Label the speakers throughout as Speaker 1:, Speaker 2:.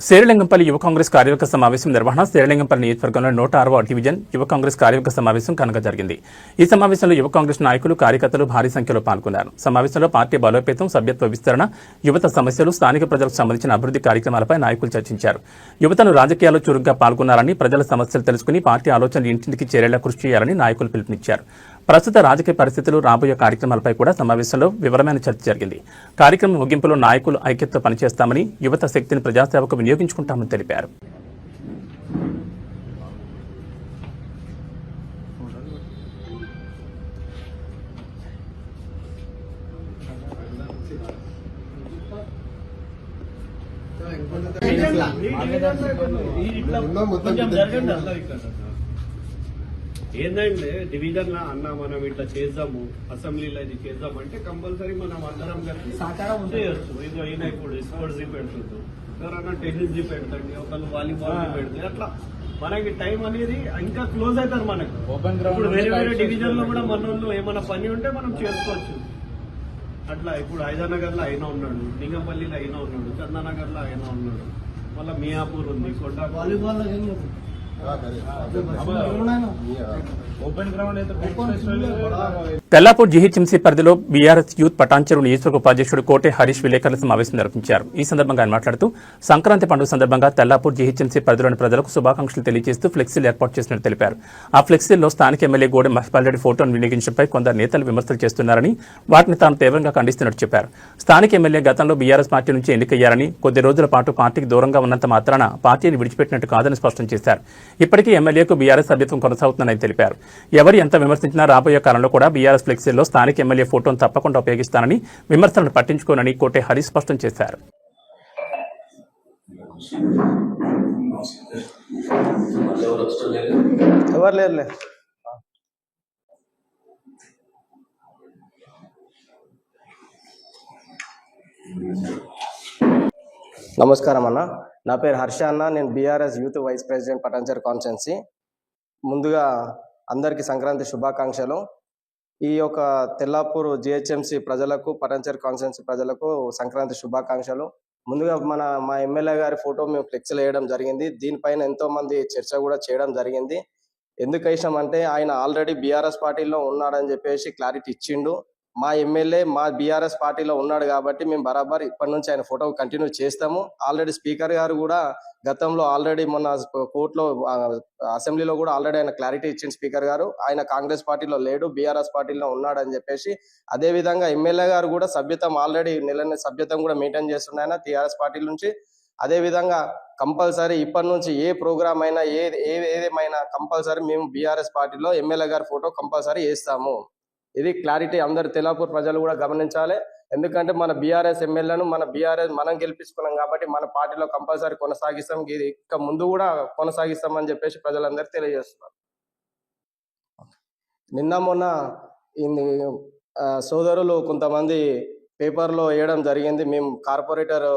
Speaker 1: శేరిలింగంపల్లి యువ కాంగ్రెస్ కార్యవర్గ సమావేశం నిర్వహణ శేరిలింగంపల్లి నియోజకవర్గంలో 106వ డివిజన్ యువ కాంగ్రెస్ కార్యవర్గ సమావేశం ఘనంగా జరిగింది. ఈ సమావేశంలో యువ కాంగ్రెస్ నాయకులు కార్యకర్తలు భారీ సంఖ్యలో పాల్గొన్నారు. సమావేశంలో పార్టీ బలోపేతం, సభ్యత్వ విస్తరణ, యువత సమస్యలు, స్థానిక ప్రజలకు సంబంధించిన అభివృద్ధి కార్యక్రమాలపై నాయకులు చర్చించారు. యువతను రాజకీయాల్లో చురుగ్గా పాల్గొన్నారని, ప్రజల సమస్యలు తెలుసుకుని పార్టీ ఆలోచనలు ఇంటింటికి చేరేలా కృషి చేయాలని నాయకులు పిలుపునిచ్చారు. ప్రస్తుత రాజకీయ పరిస్థితులు, రాబోయే కార్యక్రమాలపై కూడా సమావేశంలో వివరమైన చర్చ జరిగింది. కార్యక్రమం ముగింపులో నాయకులు ఐక్యతతో పనిచేస్తామని, యువత శక్తిని ప్రజాసేవకు వినియోగించుకుంటామని తెలిపారు.
Speaker 2: ఏంటంటే డివిజన్ లా అన్న మనం ఇట్లా చేద్దాము, అసెంబ్లీలో ఇది చేద్దామంటే కంపల్సరీ మనం అందరం కలిసి సాకారం చేయొచ్చు. ఇదో ఈయన ఇప్పుడు స్పోర్ట్స్ పెడుతుంది, ఎవరన్నా టెన్నిస్ పెడతండి, ఒకళ్ళు వాలీబాల్ పెడితే అట్లా మనకి టైం అనేది ఇంకా క్లోజ్ అవుతారు. మనకు ఇప్పుడు వేరే వేరే డివిజన్ లో కూడా మన వాళ్ళు ఏమైనా పని ఉంటే మనం చేసుకోవచ్చు. అట్లా ఇప్పుడు హైదరాబాద్ లో అయినా ఉన్నాడు, లింగంపల్లిలో అయినా ఉన్నాడు, చందానగర్ లో అయినా ఉన్నాడు, మళ్ళీ మియాపూర్ ఉంది, కొండ వాలీబాల్
Speaker 1: తెల్లాపూర్ జీహెచ్ఎంసీ పరిధిలో బీఆర్ఎస్ యూత్ పటాన్చెరు నియోజకవర్గ ఉపాధ్యక్షుడు కోటే హరీష్ విలేకరుల సమావేశం నిర్వహించారు. ఈ సందర్భంగా ఆయన మాట్లాడుతూ సంక్రాంతి పండుగ సందర్భంగా తెల్లాపూర్ జీహెచ్ఎంసీ పరిధిలోని ప్రజలకు శుభాకాంక్షలు తెలియజేస్తూ ఫ్లెక్సీలు ఏర్పాటు చేసినట్టు తెలిపారు. ఆ ఫ్లెక్సీల్లో స్థానిక ఎమ్మెల్యే గోడెం మహిపాల్రెడ్డి ఫోటోను వినియోగించడంపై కొందరు నేతలు విమర్శలు చేస్తున్నారని, వాటిని తాను తీవ్రంగా ఖండిస్తున్నట్టు చెప్పారు. స్థానిక ఎమ్మెల్యే గతంలో బీఆర్ఎస్ పార్టీ నుంచి ఎన్నికయ్యారని, కొద్ది రోజుల పాటు పార్టీకి దూరంగా ఉన్నంత మాత్రాన పార్టీని విడిచిపెట్టినట్టు కాదని స్పష్టం చేశారు. ఇప్పటికీ ఎమ్మెల్యేకు బీఆర్ఎస్ సభ్యత్వం కొనసాగుతుందని తెలిపారు. ఎవరు ఎంత విమర్శించినా రాబోయే కాలంలో కూడా బీఆర్ఎస్ ఫ్లెక్సీల్లో స్థానిక ఎమ్మెల్యే ఫోటోను తప్పకుండా ఉపయోగిస్తానని, విమర్శలను పట్టించుకోనని కోటే హరీష్ స్పష్టం చేశారు.
Speaker 3: నమస్కారం అన్న, నా పేరు హర్ష అన్న. నేను BRS youth vice president Patancheru constituency. ముందుగా అందరికీ సంక్రాంతి శుభాకాంక్షలు. ఈ యొక్క తెల్లాపూర్ జిహెచ్ఎంసీ ప్రజలకు, పటాన్చెరు కాన్స్టిట్యున్సీ ప్రజలకు సంక్రాంతి శుభాకాంక్షలు. ముందుగా మా ఎమ్మెల్యే గారి ఫోటో మేము ఫ్లెక్సీలు వేయడం జరిగింది. దీనిపైన ఎంతో మంది చర్చ కూడా చేయడం జరిగింది. ఎందుకు వేసామంటే ఆయన ఆల్రెడీ బీఆర్ఎస్ పార్టీలో ఉన్నాడని చెప్పేసి క్లారిటీ ఇచ్చిండు. మా ఎమ్మెల్యే మా బీఆర్ఎస్ పార్టీలో ఉన్నాడు కాబట్టి మేము బరాబర్ ఇప్పటి నుంచి ఆయన ఫోటో కంటిన్యూ చేస్తాము. ఆల్రెడీ స్పీకర్ గారు కూడా గతంలో ఆల్రెడీ మొన్న కోర్టులో అసెంబ్లీలో కూడా ఆల్రెడీ ఆయన క్లారిటీ ఇచ్చింది స్పీకర్ గారు. ఆయన కాంగ్రెస్ పార్టీలో లేడు, బీఆర్ఎస్ పార్టీలో ఉన్నాడని చెప్పేసి. అదే విధంగా ఎమ్మెల్యే గారు కూడా సభ్యత్వం ఆల్రెడీ నెల సభ్యత్వం కూడా మెయింటైన్ చేస్తున్నాయి ఆయన టీఆర్ఎస్ పార్టీ నుంచి. అదే విధంగా కంపల్సరీ ఇప్పటి నుంచి ఏ ప్రోగ్రామ్ అయినా ఏదేమైనా కంపల్సరీ మేము బీఆర్ఎస్ పార్టీలో ఎమ్మెల్యే గారి ఫోటో కంపల్సరీ వేస్తాము. ఇది క్లారిటీ అందరు తెల్లాపూర్ ప్రజలు కూడా గమనించాలి. ఎందుకంటే మన బీఆర్ఎస్ ఎమ్మెల్యేను మనం గెలిపించుకున్నాం కాబట్టి మన పార్టీలో కంపల్సరీ కొనసాగిస్తాం. ఇది ఇంకా ముందు కూడా కొనసాగిస్తామని చెప్పేసి ప్రజలందరికీ తెలియజేస్తున్నారు. నిన్న మొన్న సోదరులు కొంతమంది పేపర్లో వేయడం జరిగింది, మేము కార్పొరేటర్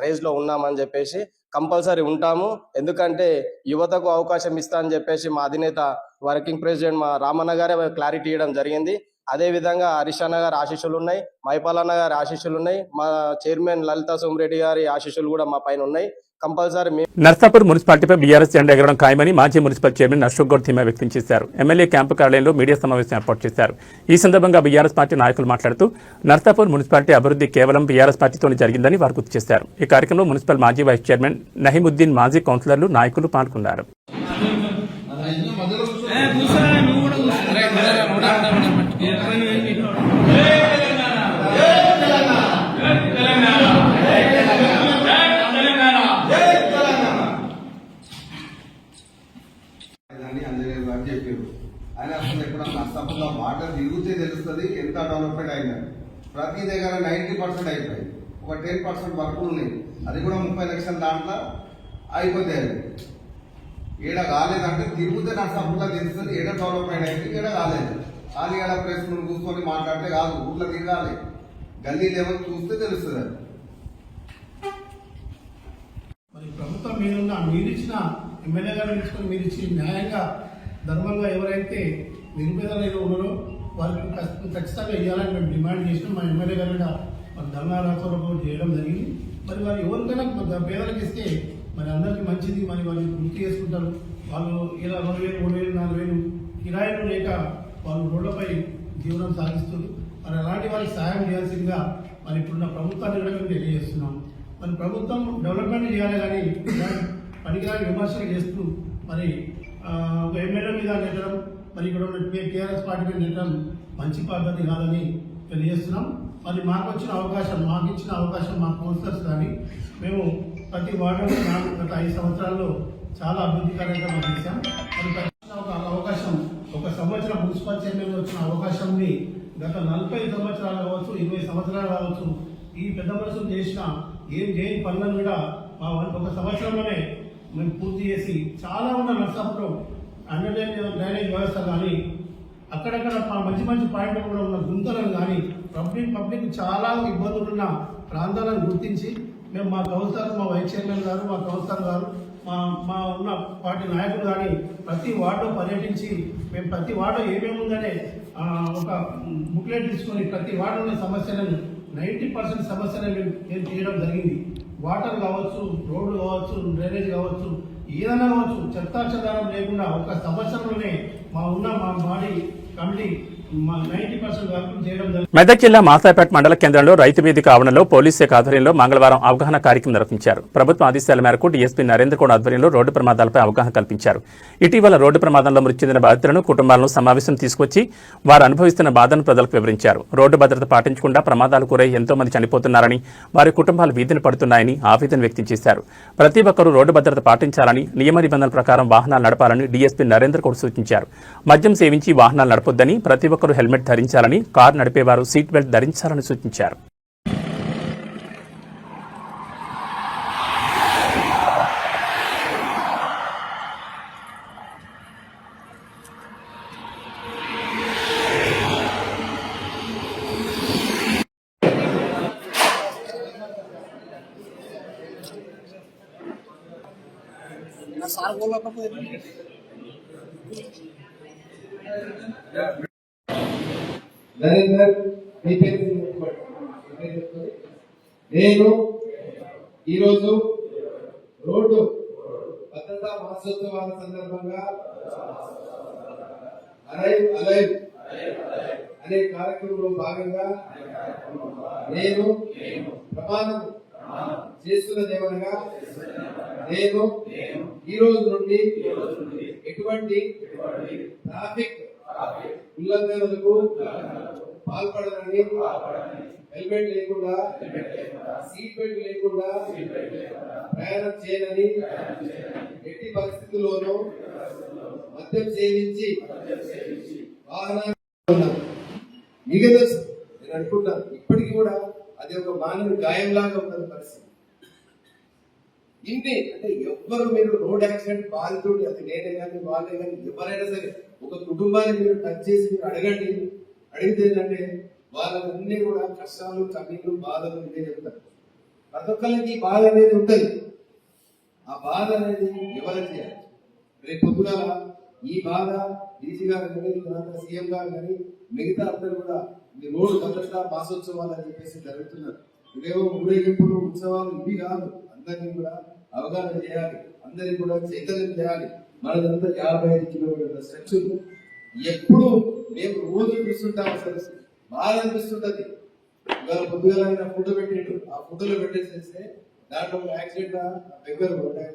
Speaker 3: రేస్లో ఉన్నామని చెప్పేసి. కంపల్సరీ ఉంటాము, ఎందుకంటే యువతకు అవకాశం ఇస్తా అని చెప్పేసి మా అధినేత వర్కింగ్ ప్రెసిడెంట్ మా రామన్న గారే క్లారిటీ ఇవ్వడం జరిగింది. అదే విధంగా హరీష్ అన్న గారి ఆశీస్సులు ఉన్నాయి, మైపాలన్న గారి ఆశీస్సులు ఉన్నాయి, మా చైర్మన్ లలితా సోమిరెడ్డి గారి ఆశీస్సులు కూడా మా పైన ఉన్నాయి. కంపల్సరీ
Speaker 1: నర్సాపూర్ మున్సిపాలిటీపై బీఆర్ఎస్ జెండా ఎగరడం ఖాయమని మాజీ మున్సిపల్ చైర్మన్ అశోక్ గౌడ్ ధీమా వ్యక్తం చేశారు. ఎమ్మెల్యే క్యాంపు కార్యాలయంలో మీడియా సమావేశం ఏర్పాటు చేశారు. ఈ సందర్భంగా బీఆర్ఎస్ పార్టీ నాయకులు మాట్లాడుతూ నర్సాపూర్ మున్సిపాలిటీ అభివృద్ధి కేవలం బీఆర్ఎస్ పార్టీతోనే జరిగిందని వారు గుర్తు చేశారు. ఈ కార్యక్రమంలో మున్సిపల్ మాజీ వైస్ చైర్మన్ నహీముద్దీన్, మాజీ కౌన్సిలర్లు, నాయకులు పాల్గొన్నారు.
Speaker 4: ఆయన అసలు ఎక్కడ నష్టపోగా వాటర్ తిరిగితే తెలుస్తుంది ఎంత డెవలప్మెంట్ అయింది. ప్రతి దగ్గర 90% అయిపోయింది, ఒక 10% వర్కులు ఉన్నాయి. అది కూడా 30 లక్షల దాంట్లో అయిపోతాయి. ఏడ కాలేదంటే తిరిగితే నష్టపోగా తెలుస్తుంది ఏడ డెవలప్మెంట్ అయింది, ఏడ కాలేదు. కానీ ఏడ ప్రెస్ ముందు కూర్చొని మాట్లాడితే కాదు, ఊర్లో తిరగాలి, గల్లీ లెవెల్ చూస్తే తెలుస్తుంది.
Speaker 5: మరి ప్రభుత్వం మీరిచ్చిన ఎమ్మెల్యే గారు తీసుకొని మీరు ఇచ్చి న్యాయంగా ధర్మంగా ఎవరైతే నిరుపేదలు ఉన్నారో వారికి ఖచ్చితంగా ఇవ్వాలని మేము డిమాండ్ చేసినాం. మా ఎమ్మెల్యే గారు ధర్నారాత్రులు చేయడం జరిగింది. మరి వారు ఎవరికైనా పేదలకు ఇస్తే మరి అందరికీ మంచిది, మరి వాళ్ళు గుర్తు చేసుకుంటారు. వాళ్ళు ఇలా 2,000, 3,000, 4,000 కిరాయిలు లేక వాళ్ళు రోడ్లపై జీవనం సాగిస్తారు. మరి అలాంటి వారికి సహాయం చేయాల్సిందిగా మరి ఇప్పుడున్న ప్రభుత్వాన్ని కూడా మేము తెలియజేస్తున్నాం. మరి ప్రభుత్వం డెవలప్మెంట్ చేయాలి కానీ పనికిరాని విమర్శలు చేస్తూ మరి ఒక ఎమ్మెల్యే మీద నెట్టడం, మరి ఇక్కడ ఉన్న టీఆర్ఎస్ పార్టీ మీద నెట్టడం మంచి పద్ధతి కాదని తెలియజేస్తున్నాం. మరి మాకు ఇచ్చిన అవకాశం మా కౌన్సిలర్స్ కానీ మేము ప్రతి వార్డులో గత 5 సంవత్సరాల్లో చాలా అభివృద్ధికరంగా మనం చేశాం. మరి ఒక అవకాశం, ఒక సంవత్సరం మున్సిపల్ చైర్మన్ వచ్చిన అవకాశాన్ని గత 40 సంవత్సరాలు కావచ్చు, 20 సంవత్సరాలు కావచ్చు, ఈ పెద్ద మనుషులు చేసిన ఏం చేయని పనులను కూడా మా ఒక సంవత్సరంలోనే మేము పూర్తి చేసి చాలా ఉన్న నర్సాపురం అండర్ డ్రైనేజ్ వ్యవస్థ కానీ అక్కడక్కడ మంచి పాయింట్లు కూడా ఉన్న గుంతలను కానీ పబ్లిక్ చాలా ఇబ్బందులున్న ప్రాంతాలను గుర్తించి మేము మా కౌన్సిలర్, మా వైస్ చైర్మన్ గారు, మా కౌన్సిలర్ గారు, మా ఉన్న పార్టీ నాయకులు కానీ ప్రతి వార్డులో పర్యటించి మేము ప్రతి వార్డు ఏమేమి ఉందనే ఒక బుక్లెట్ తీసుకొని ప్రతి వార్డు ఉన్న సమస్యలను 90% సమస్యలను మేము తీయడం జరిగింది. వాటర్ కావచ్చు, రోడ్లు కావచ్చు, డ్రైనేజ్ కావచ్చు, ఏదైనా కావచ్చు, చెత్తాచెదారం లేకుండా ఒక సంవత్సరంలోనే మా బాడీ కమిటీ 90% వర్కులు చేయడం జరిగింది.
Speaker 1: మెదక్ జిల్లా మాసాపేట మండల కేంద్రంలో రైతు వేదిక ఆవరణలో పోలీస్ శాఖ ఆధ్వర్యంలో మంగళవారం అవగాహన కార్యక్రమం నిర్వహించారు. ప్రభుత్వ ఆదేశాల మేరకు డీఎస్పీ నరేంద్ర గౌడ్ ఆధ్వర్యంలో రోడ్డు ప్రమాదాలపై అవగాహన కల్పించారు. ఇటీవల రోడ్డు ప్రమాదంలో మృతి చెందిన బాధితులను, కుటుంబాలను సమావేశం తీసుకొచ్చి వారు అనుభవిస్తున్న బాధను ప్రజలకు వివరించారు. రోడ్డు భద్రత పాటించకుండా ప్రమాదాలు గురై ఎంతో మంది చనిపోతున్నారని, వారి కుటుంబాలు వీధిని పడుతున్నాయని ఆవేదన వ్యక్తం చేశారు. ప్రతి ఒక్కరూ రోడ్డు భద్రత పాటించాలని, నియమ నిబంధనల ప్రకారం వాహనాలు నడపాలని డీఎస్పీ నరేంద్ర గౌడ్ సూచించారు. మద్యం సేవించి వాహనాలు నడపొద్దని, ప్రతి ఒక్కరూ హెల్మెట్ ధరించాలని, కారు నడిపేవారు సీట్ బెల్ట్ ధరించాలని సూచించారు.
Speaker 6: నరేందర్ మీ పేరు నేను ఈరోజు రోడ్డు భద్రతా మాసోత్సవాల సందర్భంగా అలైవ్ అనే కార్యక్రమంలో భాగంగా నేను ప్రమాణం చేస్తున్నదేమనగా, నేను ఈ రోజు నుండి ఎటువంటి ట్రాఫిక్ ఉల్లంఘనలకు పాల్పడదని, హెల్మెట్ లేకుండా, సీట్ బెల్ట్ లేకుండా ప్రయాణం చేయనని, ఎట్టి పరిస్థితుల్లోనూ మద్యం సేవించి వాహనాలు మిగతా నేను అనుకుంటాను ఇప్పటికీ కూడా అది ఒక మానవ గాయంలాగా ఉన్నది పరిస్థితి. ఇన్ని అంటే ఎవ్వరు మీరు రోడ్ యాక్సిడెంట్ బాధితుడు, అది నేనే కానీ వాళ్ళే కానీ ఎవరైనా సరే ఒక కుటుంబాన్ని మీరు టచ్ చేసి మీరు అడిగితే ఏంటంటే వాళ్ళన్నీ కూడా కష్టాలు, కన్నీళ్ళు, బాధలు ఇదే చెప్తారు. ప్రతి ఒక్కరికి బాధ అనేది ఉంటుంది. ఆ బాధ అనేది ఎవరైనా చేయాలి. రేపు పొద్దున ఈ బాధ డీసీ గారు కానీ, సీఎం గారు కానీ, మిగతా అందరూ కూడా ఈ రోడ్డు భద్రతా మాసోత్సవాలు అని చెప్పేసి జరుగుతున్నారు. ఇవేవో ఊరేగింపులు, ఉత్సవాలు ఇవి కాదు. అందరినీ కూడా అవగాహన చేయాలి, అందరినీ కూడా చైతన్యం చేయాలి. మనదంతా 55 కిలోమీటర్ల స్ట్రెచ్. ఎప్పుడు మేము రోజు చూస్తుంటాం, అసలు బాగా అనిపిస్తుంటది. ఇవాళ పొద్దుగా ఆయన ఫోటో పెట్టిండు, ఆ ఫోటోలో పెట్టేసేస్తే దాంట్లో ఒక యాక్సిడెంట్ దగ్గర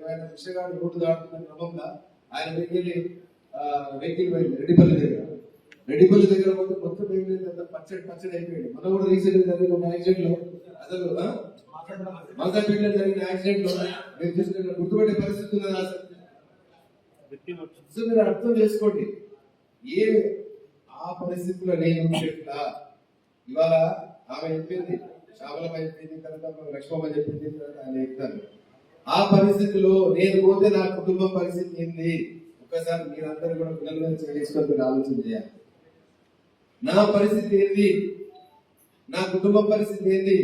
Speaker 6: ఆయన విషయగాడు రోడ్డు దాటుతున్న క్రమంలో ఆయన వెహికల్ పోయింది రెడ్డిపల్లి దగ్గర పోతే మొత్తం ఏమైంది, పచ్చడి అయిపోయింది. మనం కూడా రీసెంట్ జరిగిన ఒక యాక్సిడెంట్ లో అసలు మల్కాపేటలో జరిగిన యాక్సిడెంట్ లో మీరు చూసుకున్న గుర్తుపట్టే పరిస్థితి ఉన్నది. అసలు మీరు అర్థం చేసుకోండి, ఏ ఆ పరిస్థితుల్లో నేను చెప్తా. ఇవాళ ఆమె చెప్పింది, శ్యామలమ్మ చెప్పింది, తర్వాత లక్ష్మమ్మ చెప్పింది, ఆయన చెప్తాను. ఆ పరిస్థితిలో నేను పోతే నా కుటుంబం పరిస్థితి ఏంది ఒక్కసారి మీరందరూ కూడా పిల్లలు చేసుకొని ఆలోచన చేయాలి. నా పరిస్థితి ఏంది, నా కుటుంబం పరిస్థితి ఏంది,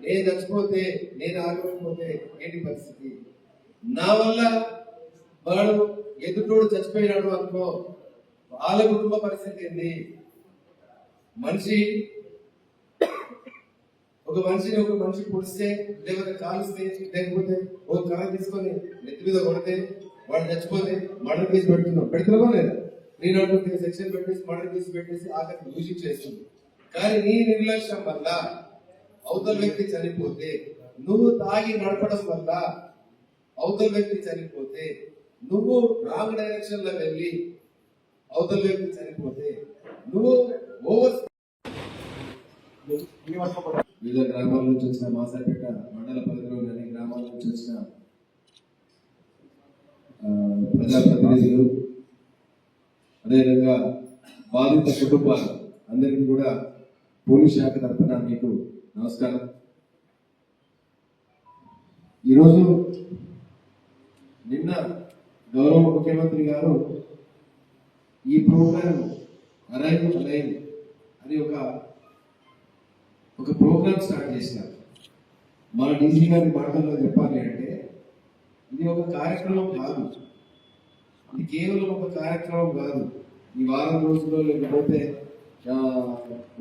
Speaker 6: నేను చచ్చిపోతే, నేను ఆగిపోతే ఏంటి పరిస్థితి, నా వల్ల వాడు ఎదుటోడు చచ్చిపోయినాడు అనుకో వాళ్ళ కుటుంబ పరిస్థితి ఏంది. మనిషి ఒక మనిషి పొడిస్తే లేకపోతే కాలుస్తే లేకపోతే ఒక కర్ర తీసుకొని నెత్తి మీద కొడితే వాడు చచ్చిపోతే మర్డర్ కేసు పెడుతున్నావా లేదా? 302 సెక్షన్ పెట్టేసి మర్డర్ కేసు పెట్టేసి ఆఖరికి దూషి చేస్తుంది. కానీ నీ నిర్లక్ష్యం వల్ల అవతల వ్యక్తి చనిపోతే, నువ్వు తాగి నడపడం వల్ల అవతల వ్యక్తి చనిపోతే, నువ్వు రాంగ్ డైరెక్షన్ లో వెళ్ళి అవతల వ్యక్తి చనిపోతే, నువ్వు ఓవర్ వివిధ గ్రామాల నుంచి వచ్చిన మాసాపేట మండల పరిధిలోని అన్ని గ్రామాల నుంచి వచ్చిన ప్రజాప్రతినిధులు, అదేవిధంగా బాధిత కుటుంబాలు అందరికీ కూడా పోలీస్ శాఖ తరఫున మీకు నమస్కారం. ఈరోజు నిన్న గౌరవ ముఖ్యమంత్రి గారు ఈ ప్రోగ్రాం అరైవ్ అని ఒక ప్రోగ్రాం స్టార్ట్ చేసినారు. మన డీజీ గారి మాటల్లో చెప్పాలి అంటే ఇది ఒక కార్యక్రమం కాదు, ఇది కేవలం ఒక కార్యక్రమం కాదు. ఈ వారం రోజుల్లో లేకపోతే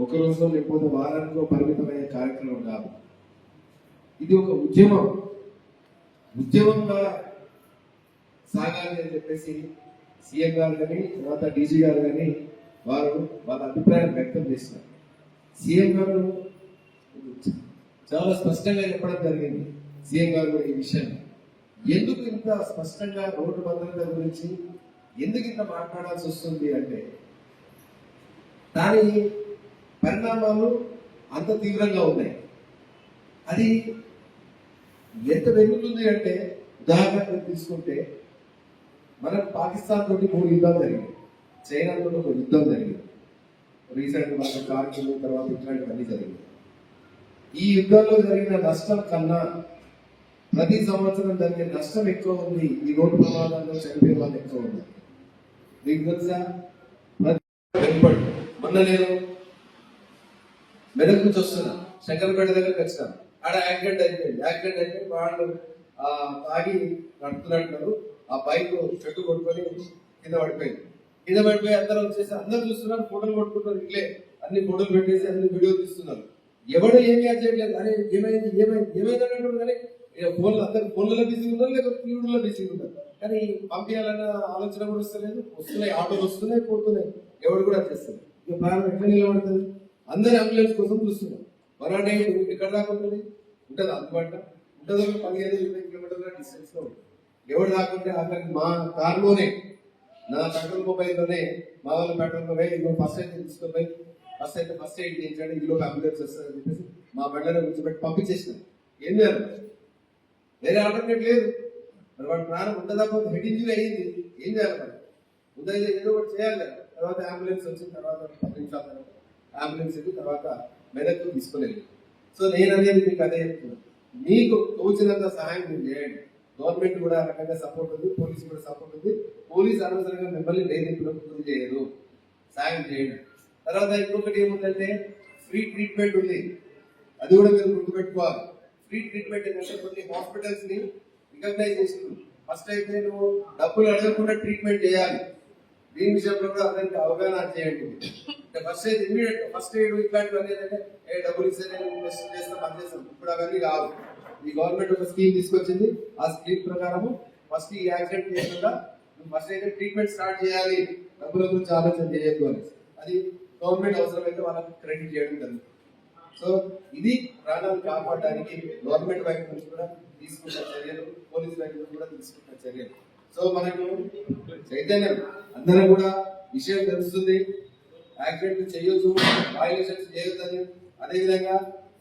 Speaker 6: ఒక రోజులో లేకపోతే వారానికో పరిమితమయ్యే కార్యక్రమం కాదు. ఇది ఒక ఉద్యమంగా సాగాలి అని చెప్పేసి సీఎం గారు కానీ తర్వాత డీజీ గారు కానీ వాళ్ళ అభిప్రాయం వ్యక్తం చేసినారు. సీఎం గారు చాలా స్పష్టంగా చెప్పడం జరిగింది. సీఎం గారు కూడా ఈ విషయాన్ని ఎందుకు ఇంత స్పష్టంగా రోడ్డు భద్రత గురించి ఎందుకు ఇంత మాట్లాడాల్సి వస్తుంది అంటే దాని పరిణామాలు అంత తీవ్రంగా ఉన్నాయి. అది ఎంత పెరుగుతుంది అంటే ఉదాహరణకు తీసుకుంటే మనకు పాకిస్తాన్ తోటి 3 యుద్ధాలు జరిగాయి, చైనా తోటి ఒక యుద్ధం జరిగింది, రీసెంట్ మన కార్గిల్ తర్వాత ఇట్లాంటివన్నీ జరిగింది. ఈ యుద్ధాల్లో జరిగిన నష్టం కన్నా ప్రతి సంవత్సరం జరిగే నష్టం ఎక్కువ ఉంది. ఈ రోడ్డు ప్రమాదాల్లో చనిపోయే వాళ్ళు ఎక్కువ ఉంది. మీకు తెలుసా, మొన్న నేను మెదక్ నుంచి వస్తున్నా, శంకరపేట దగ్గరకు వచ్చినాను. ఆడ యాక్సిడెంట్ అయిపోయి వాళ్ళు తాగి నడుపుతున్నట్టు ఆ బైక్ చెట్టు కొట్టుకొని కింద పడిపోయి అందరూ వచ్చేసి అందరూ చూస్తున్నారు, ఫోటోలు కొట్టుకుంటున్నారు. ఇట్లే అన్ని ఫోటోలు పెట్టేసి అన్ని వీడియో తీస్తున్నారు. ఎవడు ఏమి చేయట్లేదు. అరే ఏమైందంటారు కానీ అందరు ఫోన్లలో బిజీ ఉన్నారు, లేకపోతే టీవీలో బిజీ ఉన్నారు. కానీ పంపించాలన్న ఆలోచన కూడా వస్తున్నాయి, ఆటోలు వస్తున్నాయి పోతున్నాయి, ఎవడు కూడా చేస్తారు. ఇక ప్రాణం ఎట్లా నిలబడుతుంది? అందరు అంబులెన్స్ కోసం చూస్తున్నారు. మరో ఎక్కడ దాకా ఉంటుంది అందుబాటులో ఉంటుంది, 15-20 కిలోమీటర్ల డిస్టెన్స్ లో ఉంటుంది. ఎవడు రాకుంటే అక్కడికి మా కార్లోనే నా పెట్రోల్ మొబైల్లోనే మా వాళ్ళు పెట్రోల్ పోయి ఫస్ట్ అయితే తీసుకుపోయి ఫస్ట్ ఎయిడ్ చేయించండి, ఈలోకి అంబులెన్స్ వస్తుందని చెప్పేసి మా బండ్లను కూర్చోబెట్టి పంపించేసినాం. ఏం చేయాలి, వేరే ఆల్టర్నేట్ లేదు. మరి వాడు ప్రాణం ఉండదా, హెడ్ ఇంజరీ అయ్యింది, ఏం చేయాలి? మరి ముందైతే ఏదో ఒకటి చేయాలి. తర్వాత అంబులెన్స్ వచ్చిన తర్వాత 10 నిమిషాల తర్వాత అంబులెన్స్ వెళ్ళి తర్వాత మెదక్కు తీసుకునేది. సో నేను అనేది మీకు అదే చెప్తున్నాను, మీకు తోచినంత సహాయం మీరు చేయండి. గవర్నమెంట్ కూడా ఆ రకంగా సపోర్ట్ ఉంది, పోలీసు కూడా సపోర్ట్ ఉంది. పోలీసు అనవసరంగా మిమ్మల్ని వేధింపులకు చేయదు, సాయం చేయండి. తర్వాత ఇంకొకటి ఏముందంటే ఫ్రీ ట్రీట్మెంట్ ఉంది, అది కూడా మీరు గుర్తుపెట్టుకోవాలి. ఫ్రీ ట్రీట్మెంట్ ఏంటంటే కొన్ని హాస్పిటల్స్ ని రికగ్నైజ్ చేసింది. ఫస్ట్ అయితే నువ్వు డబ్బులు అడగకుండా ట్రీట్మెంట్ చేయాలి. దీని విషయంలో కూడా అందరికి అవగాహన చేయండి. ఫస్ట్ అయితే ఇమీడియట్ ఫస్ట్ ఎయిడ్ ఇట్లాంటివన్నీ ఏంటంటే డబ్బులు ఇస్తే చేస్తాం పని చేస్తాం. ఇప్పుడు అవన్నీ కావు. ఈ గవర్నమెంట్ ఒక స్కీమ్ తీసుకొచ్చింది. ఆ స్కీమ్ ప్రకారము ఫస్ట్ ఈ యాక్సిడెంట్ చేయకుండా ఫస్ట్ అయితే ట్రీట్మెంట్ స్టార్ట్ చేయాలి, డబ్బుల గురించి ఆలోచన చేయొద్దు అని. అది గవర్నమెంట్ అవసరమైతే వాళ్ళకి క్రెడిట్ చేయడం జరుగుతుంది. సో ఇది ప్రాణాలు కాపాడడానికి గవర్నమెంట్ వైపు నుంచి కూడా తీసుకున్న చర్యలు, పోలీసు వైపు నుంచి కూడా తీసుకున్న చర్యలు. సో మనకు చైతన్యం అందరం కూడా విషయం తెలుస్తుంది, యాక్సిడెంట్ చేయొద్దు, వైలేషన్స్ చేయొద్దని. అదేవిధంగా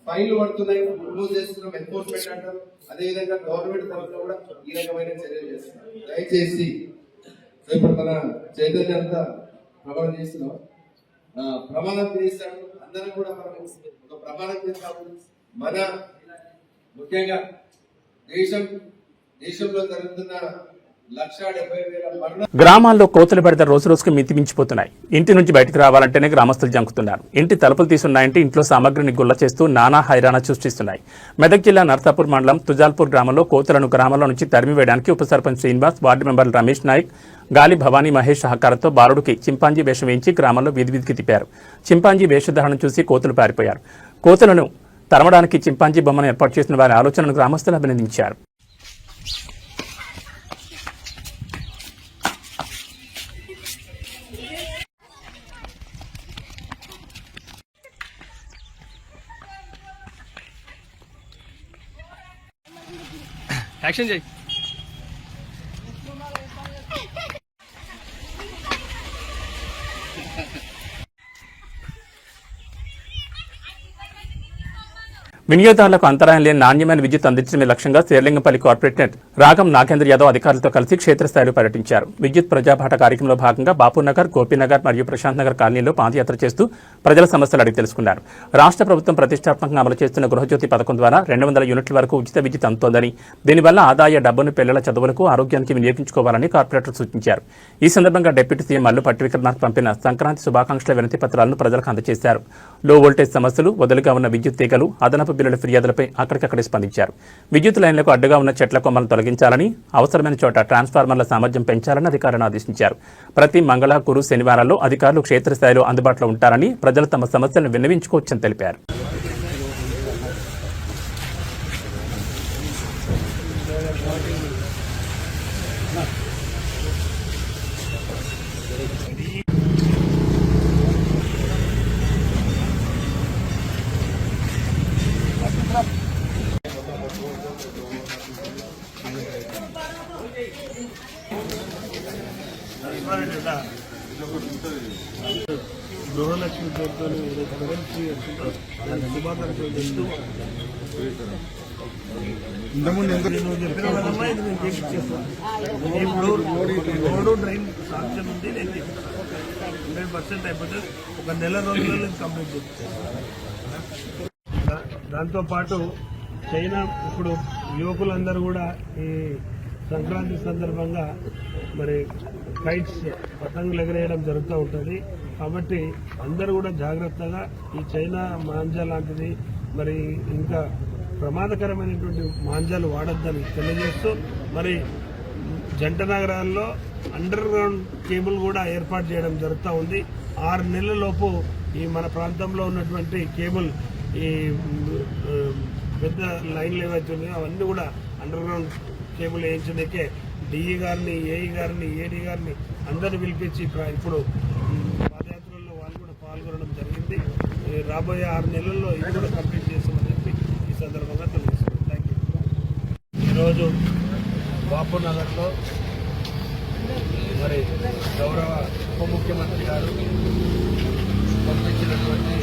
Speaker 6: ఫైన్లు పడుతున్నాయి, ఇంపోజ్ చేస్తున్నాం, ఎన్ఫోర్స్మెంట్ అంటారు. అదేవిధంగా గవర్నమెంట్ తరఫున కూడా ఈ రకమైన చర్యలు చేస్తున్నాం. దయచేసి ఇప్పుడు మన చైతన్యం అంతా ప్రమాణం చేస్తున్నాం, ప్రమాణం చేస్తాడు. అందరం కూడా మనం ఒక ప్రమాణం చేస్తాము. మన ముఖ్యంగా దేశంలో జరుగుతున్న 1,70,000 మరణ
Speaker 1: గ్రామాల్లో కోతుల బెడద రోజు రోజుకు మితిమించిపోతున్నాయి. ఇంటి నుంచి బయటకు రావాలంటేనే గ్రామస్తులు జంకుతున్నారు. ఇంటి తలుపులు తీసున్నాయంటే ఇంట్లో సామగ్రిని గుల్ల చేస్తూ నానా హైరాణ సృష్టిస్తున్నాయి. మెదక్ జిల్లా నర్సాపూర్ మండలం తుజాల్పూర్ గ్రామంలో కోతులను గ్రామంలో నుంచి తరిమివేయడానికి ఉప సర్పంచ్ శ్రీనివాస్, వార్డు మెంబర్లు రమేష్ నాయక్, గాలి భవానీ మహేష్ సహకారంతో బాలుడికి చింపాంజీ వేషం వేయించి గ్రామంలో వీధికి తిప్పారు. చింపాంజీ వేషధారణ చూసి కోతులు పారిపోయారు. కోతులను తరమడానికి చింపాంజీ బొమ్మను ఏర్పాటు చేసిన వారి ఆలోచనను గ్రామస్తులు అభినందించారు.
Speaker 7: యాక్షన్ చేయి.
Speaker 1: వినియోగదారులకు అంతరాయం లేని నాణ్యమైన విద్యుత్ అందించడమే లక్ష్యంగా శేర్లింగంపల్లి కార్పొరేటర్ రాగం నాగేంద్ర యాదవ్ అధికారులతో కలిసి క్షేత్రస్థాయిలో పర్యటించారు. విద్యుత్ ప్రజాబాట కార్యక్రమంలో భాగంగా బాపూనగర్, గోపీనగర్ మరియు ప్రశాంత్ నగర్ కాలనీలో పాదయాత్ర చేస్తూ ప్రజల సమస్యలు అడిగి తెలుసుకున్నారు. రాష్ట్ర ప్రభుత్వం ప్రతిష్టాత్మకంగా అమలు చేస్తున్న గృహజ్యోతి పథకం ద్వారా 200 యూనిట్ల వరకు ఉచిత విద్యుత్ అందుతోందని, దీనివల్ల ఆదాయ డబ్బును పిల్లల చదువులకు, ఆరోగ్యానికి వినియోగించుకోవాలని కార్పొరేటర్ సూచించారు. ఈ సందర్భంగా డిప్యూటీ సీఎం మల్లు పట్టి విక్రమార్క పంపిన సంక్రాంతి శుభాకాంక్షల వినతి పత్రాలను ప్రజలకు అందజేశారు. లో వోల్టేజ్ సమస్యలు, వదులుగా ఉన్న విద్యుత్ తీగలు, అదనపు బిల్లుల ఫిర్యాదులపై అక్కడికక్కడే స్పందించారు. విద్యుత్ లైన్లకు అడ్డుగా ఉన్న చెట్ల కొమ్మలను తొలగించాలని, అవసరమైన చోట ట్రాన్స్ఫార్మర్ల సామర్థ్యం పెంచాలని అధికారులను ఆదేశించారు. ప్రతి మంగళ, గురు, శనివారాల్లో అధికారులు క్షేత్రస్థాయిలో అందుబాటులో ఉంటారని, ప్రజలు తమ సమస్యలను విన్నవించుకోవచ్చని తెలిపారు.
Speaker 5: గృహలక్ష్మి పేరుతో ఏదైతే ప్రజెంట్రీ వచ్చిందో దాన్ని శుభాకాంక్షలు చెప్తూ నువ్వు చెప్పిన కదమ్మా, ఇది నేను చేపిచ్చేస్తాను. ఇప్పుడు రోడ్డు డ్రైన్ సాక్ష్యం ఉంది, నేను 100% అయిపోతే ఒక నెల రోజులలో కంప్లీట్ చేపిస్తాను. దాంతోపాటు చైనా ఇప్పుడు యువకులందరూ కూడా ఈ సంక్రాంతి సందర్భంగా మరి కైట్స్, పతంగులు ఎగరేయడం జరుగుతూ ఉంటుంది. కాబట్టి అందరూ కూడా జాగ్రత్తగా ఈ చైనా మాంజా లాంటిది, మరి ఇంకా ప్రమాదకరమైనటువంటి మాంజాలు వాడొద్దని తెలియజేస్తూ, మరి జంట నగరాల్లో అండర్ గ్రౌండ్ కేబుల్ కూడా ఏర్పాటు చేయడం జరుగుతూ ఉంది. 6 నెలలలోపు ఈ మన ప్రాంతంలో ఉన్నటువంటి కేబుల్, ఈ పెద్ద లైన్లు ఏవైతే ఉన్నాయో అవన్నీ కూడా అండర్ గ్రౌండ్ కేబుల్ వేయించడానికే డిఈ గారిని, ఏఈ గారిని, ఏడీ గారిని అందరిని పిలిపించి ఇప్పుడు పాదయాత్రల్లో వాళ్ళు కూడా పాల్గొనడం జరిగింది. రాబోయే 6 నెలల్లో ఇది కూడా కంప్లీట్ చేస్తామని చెప్పి ఈ సందర్భంగా తెలియజేస్తున్నాం. Thank you. ఈరోజు బాపూనగర్లో మరి గౌరవ ఉప ముఖ్యమంత్రి గారు పంపించినటువంటి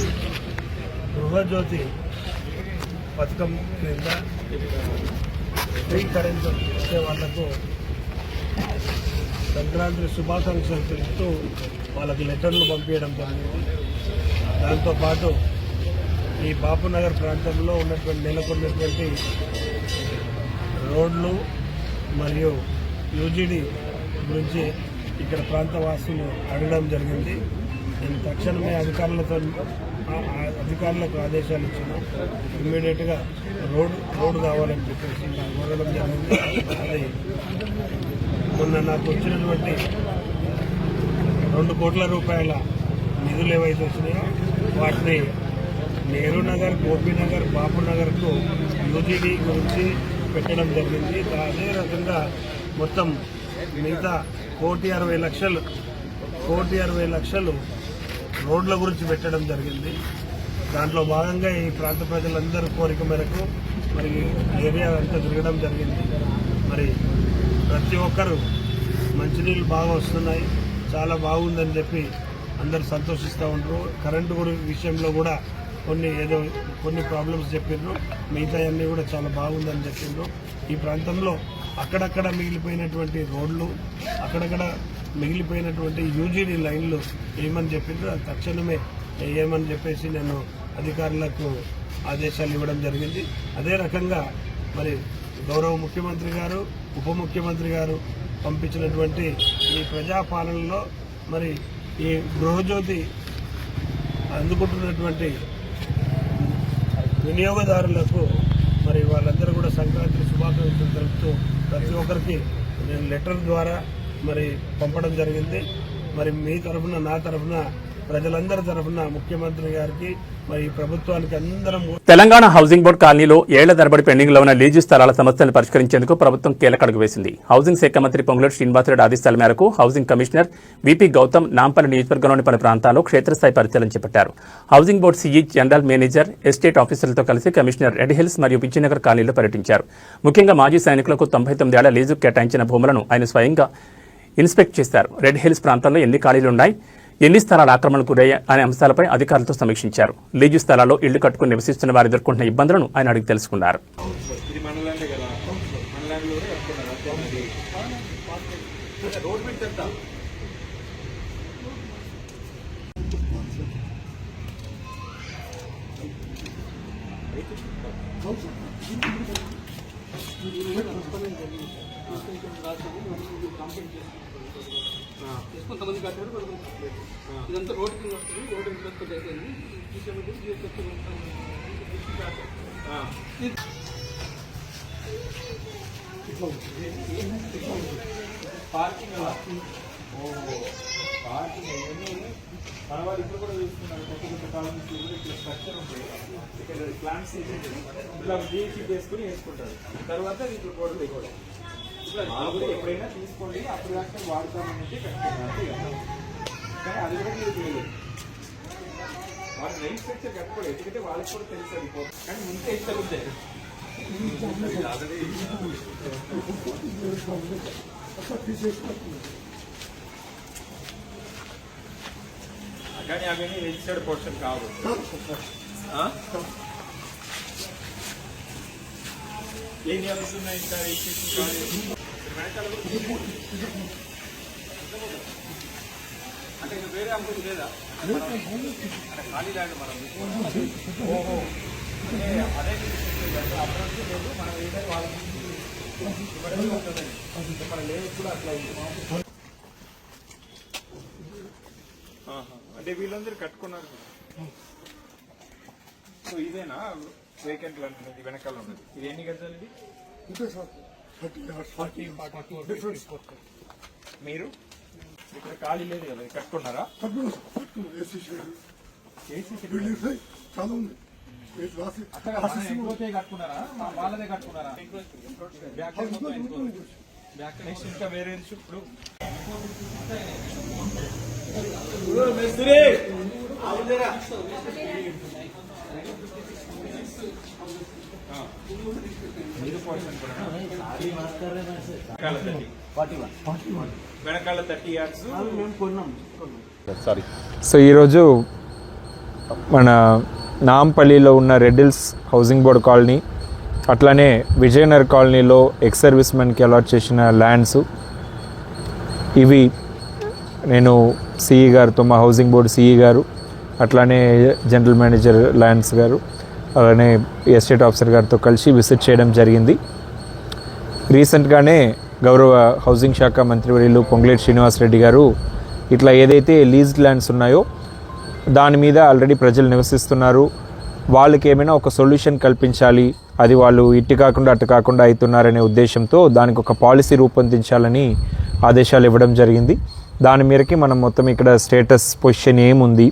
Speaker 5: గృహజ్యోతి పథకం క్రింద ఫ్రీ కరెంట్ ఇచ్చే వాళ్లకు సంక్రాంతి శుభాకాంక్షలు తెలుపుతూ వాళ్ళకి లెటర్లు పంపించడం జరిగింది. దాంతోపాటు ఈ బాపూనగర్ ప్రాంతంలో ఉన్నటువంటి నెలకొన్నటువంటి రోడ్లు మరియు యూజీడీ గురించి ఇక్కడ ప్రాంతవాసులు అడగడం జరిగింది. నేను తక్షణమే అధికారులకు ఆదేశాలు ఇచ్చినాం. ఇమ్మీడియట్గా రోడ్డు కావాలని చెప్పేసి నాకు కోరడం జరిగింది. అది మొన్న నాకు వచ్చినటువంటి 2 కోట్ల రూపాయల నిధులు ఏవైతే వచ్చినాయో వాటిని నెహ్రూ నగర్, గోపీనగర్, బాపూనగర్కు యూజీడీ గురించి పెట్టడం జరిగింది. అదే రకంగా మొత్తం మిగతా 1,60,00,000 రోడ్ల గురించి పెట్టడం జరిగింది. దాంట్లో భాగంగా ఈ ప్రాంత ప్రజలందరూ కోరిక మేరకు మరి ఏరియా అంతా తిరగడం జరిగింది. మరి ప్రతి ఒక్కరు మంచినీళ్ళు బాగా వస్తున్నాయి, చాలా బాగుందని చెప్పి అందరు సంతోషిస్తూ ఉంటారు. కరెంటు విషయంలో కూడా కొన్ని ప్రాబ్లమ్స్ చెప్పిండ్రు, మిగతా అన్నీ కూడా చాలా బాగుందని చెప్పిండ్రు. ఈ ప్రాంతంలో అక్కడక్కడ మిగిలిపోయినటువంటి రోడ్లు, అక్కడక్కడ మిగిలిపోయినటువంటి యూజీడీ లైన్లు ఏమని చెప్పిండ్రు, అది తక్షణమే ఏమని చెప్పేసి నేను అధికారులకు ఆదేశాలు ఇవ్వడం జరిగింది. అదే రకంగా మరి గౌరవ ముఖ్యమంత్రి గారు, ఉప ముఖ్యమంత్రి గారు పంపించినటువంటి ఈ ప్రజాపాలనలో మరి ఈ గృహజ్యోతి అందుకుంటున్నటువంటి వినియోగదారులకు మరి వాళ్ళందరూ కూడా సంక్రాంతి శుభాకాంక్షలు తెలుపుతూ ప్రతి ఒక్కరికి నేను లెటర్ ద్వారా మరి పంపడం జరిగింది. మరి మీ తరఫున, నా తరఫున ప్రజలందరి తరఫున ముఖ్యమంత్రి గారికి మరి ప్రభుత్వానికి అందరం
Speaker 1: తెలంగాణ హౌసింగ్ బోర్డు కాలనీలో ఏళ్ల తరబడి పెండింగ్ లో ఉన్న లీజు స్థలాల సమస్యలను పరిష్కరించేందుకు ప్రభుత్వం కీలక అడుగు వేసింది. హౌసింగ్ శాఖ మంత్రి పొంగులేటి శ్రీనివాసరెడ్డి ఆదేశాల మేరకు housing commissioner VP Gautam Nampally నియోజకవర్గంలోని పలు ప్రాంతాల్లో క్షేత్రస్థాయి పరిశీలన చేపట్టారు. Housing board CE, general manager, estate ఆఫీసర్లతో కలిసి కమిషనర్ రెడ్ హిల్స్ మరియు పిచ్చినగర్ కాలనీలో పర్యటించారు. ముఖ్యంగా మాజీ సైనికులకు 99 ఏళ్ల లీజు కేటాయించిన భూములను ఆయన స్వయంగా ఇన్స్పెక్ట్ చేశారు. రెడ్ హిల్స్ ప్రాంతంలో ఎన్ని ఖాళీలున్నాయి, ఎన్ని స్థలాల ఆక్రమణకు గురయ్యాయి అనే అంశాలపై అధికారులతో సమీక్షించారు. లీజు స్థలాల్లో ఇళ్లు కట్టుకుని నివసిస్తున్న వారు ఎదుర్కొంటున్న ఇబ్బందులను ఆయన అడిగి తెలుసుకున్నారు.
Speaker 7: కొంతమంది కట్టారు, ఇదంతా రోడ్డు కింద వస్తుంది. రోడ్డు కింద అయిపోయింది. పార్కింగ్ మన వాళ్ళు ఇప్పుడు కూడా చూస్తున్నారు. కొత్త కాలం నుంచి ఇక్కడ స్ట్రక్చర్ ఉంటాయి, ఇక్కడ ప్లాంట్స్ ఇలా జీసీ చేసుకుని వేసుకుంటారు. తర్వాత ఇప్పుడు గోడలు కూడా ఎప్పుడైనా తీసుకోండి, అప్పుడు దాకా వాడతామంటే కట్టుకుంటారు. కానీ అది కూడా మీరు తెలియదు, వాళ్ళు మెయిన్ స్ట్రక్చర్ కట్టుకోలేదు. ఎందుకంటే వాళ్ళకి కూడా తెలుసు అది, కానీ ముందే ఇస్తారు ఉంటాయి. కానీ అవన్నీ రిజిస్టర్డ్ పోర్షన్ కావు. ఏం చేస్తున్నాయి ఇంకా అంటే వేరే అమ్ముడు లేదా ఖాళీ ల్యాండ్ మనం. ఓహో, అదే అప్రోచ్ లేదు, మనం ఏదైనా వాళ్ళకి ఇవ్వడం ఉంటుందండి. మన లేదు కూడా అట్లా ఉంది. అంటే వీళ్ళందరూ కట్టుకున్నారు. సో ఇదేనా వేకెంట్ ల్యాండ్ ఉన్నది, వెనకాల ఉన్నది. ఇది ఎన్ని గజాలు? ఇది మీరు ఇక్కడ ఖాళీ లేదు కదా, కట్టుకున్నారా? కట్టుకున్నారా? వాళ్ళదే కట్టుకున్నారా? నెక్స్ట్ ఇంకా వేరే ఇప్పుడు వెనకాల 30 yards.
Speaker 8: సో ఈరోజు మన నాంపల్లిలో ఉన్న red hills housing board colony, అట్లానే విజయనగర్ కాలనీలో ఎక్స్ సర్వీస్ మెన్కి అలాట్ చేసిన ల్యాండ్స్ ఇవి నేను సిఈ గారితో, మా హౌసింగ్ బోర్డు సిఈ గారు, అట్లానే జనరల్ మేనేజర్ ల్యాండ్స్ గారు, అలానే ఎస్టేట్ ఆఫీసర్ గారితో కలిసి విజిట్ చేయడం జరిగింది. రీసెంట్గానే గౌరవ హౌసింగ్ శాఖ మంత్రివర్యులు పొంగులేటి శ్రీనివాసరెడ్డి గారు ఇట్లా ఏదైతే లీజ్డ్ ల్యాండ్స్ ఉన్నాయో దాని మీద ఆల్రెడీ ప్రజలు నివసిస్తున్నారు, వాళ్ళకి ఏమైనా ఒక సొల్యూషన్ కల్పించాలి, అది వాళ్ళు ఇటు కాకుండా అటు కాకుండా అవుతున్నారనే ఉద్దేశంతో దానికి ఒక పాలసీ రూపొందించాలని ఆదేశాలు ఇవ్వడం జరిగింది. దాని మేరకి మనం మొత్తం ఇక్కడ స్టేటస్ పొజిషన్ ఏముంది,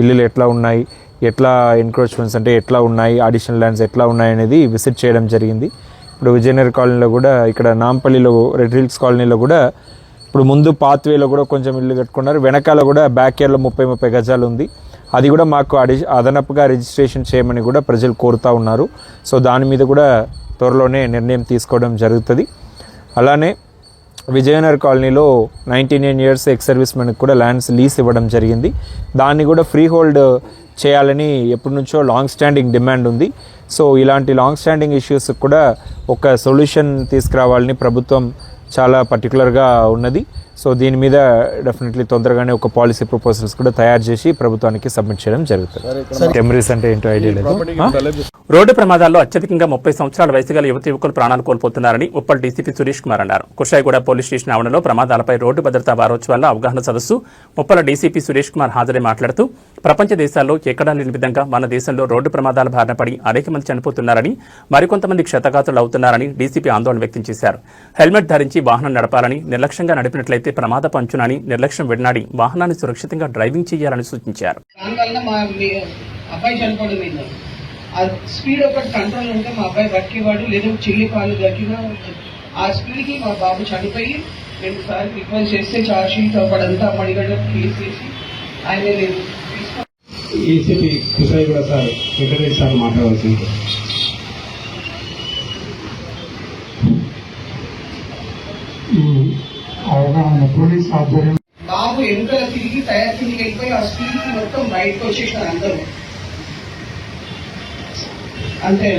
Speaker 8: ఇల్లులు ఎట్లా ఉన్నాయి, ఎట్లా ఎన్క్రోచ్మెంట్స్ అంటే ఎట్లా ఉన్నాయి, అడిషనల్ ల్యాండ్స్ ఎట్లా ఉన్నాయి అనేది విజిట్ చేయడం జరిగింది. ఇప్పుడు విజయనగర్ కాలనీలో కూడా, ఇక్కడ నాంపల్లిలో రెడ్ హిల్స్ కాలనీలో కూడా ఇప్పుడు ముందు పాత్వేలో కూడా కొంచెం ఇల్లు కట్టుకున్నారు, వెనకాల కూడా బ్యాక్ ఇయర్లో 30 గజాలు ఉంది. అది కూడా మాకు అదనపుగా రిజిస్ట్రేషన్ చేయమని కూడా ప్రజలు కోరుతూ ఉన్నారు. సో దాని మీద కూడా త్వరలోనే నిర్ణయం తీసుకోవడం జరుగుతుంది. అలానే విజయనగర్ కాలనీలో 99 years ఎక్స్ సర్వీస్ మెన్కి కూడా ల్యాండ్స్ లీజ్ ఇవ్వడం జరిగింది. దాన్ని కూడా ఫ్రీ హోల్డ్ చేయాలని ఎప్పటి నుంచో లాంగ్ స్టాండింగ్ డిమాండ్ ఉంది. సో ఇలాంటి లాంగ్ స్టాండింగ్ ఇష్యూస్ కూడా ఒక సొల్యూషన్ తీసుకురావాలని ప్రభుత్వం చాలా పర్టికులర్గా ఉన్నది. సో దీని మీద డెఫినెట్లీ తొందరగానే ఒక పాలసీ ప్రపోజల్స్ కూడా తయారు చేసి ప్రభుత్వానికి సబ్మిట్ చేయడం జరుగుతుంది. టెమరీస్ అంటే ఏంటో ఐడియా లేదు.
Speaker 1: రోడ్డు ప్రమాదాల్లో అత్యధికంగా 30 సంవత్సరాల వయసు గల యువకులు ప్రాణాలు కోల్పోతున్నారని ఉప్పల్ డీసీపీ సురేష్ కుమార్ అన్నారు. కుషాయిగూడ పోలీస్ స్టేషన్ ఆవరణలో ప్రమాదాలపై రోడ్డు భద్రతా వారోత్సవాల్లో అవగాహన సదస్సు ఉప్పల డీసీపీ సురేష్ కుమార్ హాజరై మాట్లాడుతూ ప్రపంచ దేశాల్లో ఎక్కడా లేని విధంగా మన దేశంలో రోడ్డు ప్రమాదాల బారిన పడి అనేక మంది చనిపోతున్నారని, మరికొంతమంది క్షతగాతులు అవుతున్నారని డీసీపీ ఆందోళన వ్యక్తం చేశారు. హెల్మెట్ ధరించి వాహనం నడపాలని, నిర్లక్ష్యంగా నడిపినట్లయితే ప్రమాద పంచునని, నిర్లక్ష్యం విడనాడి వాహనాన్ని సురక్షితంగా డ్రైవింగ్ చేయాలని సూచించారు.
Speaker 9: దానివల్ల మా అబ్బాయి చనిపోవడం ఆ స్పీడ్ ఒకటి కంట్రోల్ ఉంటే మా అబ్బాయి బతికేవాడు, లేదా చెల్లిపాలు దక్కినా ఆ స్పీడ్కి మా బాబు చనిపోయి 2 సార్లు రిక్వెస్ట్ చేస్తే చార్జ్ షీట్ అప్పుడంతా మడిగడ్డ కేసు చేసి ఆయన
Speaker 10: ఏసీపీ కుసాయి కూడా సార్ వెంకటేష్ సార్ మాట్లాడాల్సింది. పోలీస్ ఆధ్వర్యం
Speaker 9: బాబు ఎముకల తిరిగి తయారు కిందకి వెళ్ళిపోయి ఆ స్పీడ్కి మొత్తం బయటకు వచ్చేసారు అందరూ. అంతే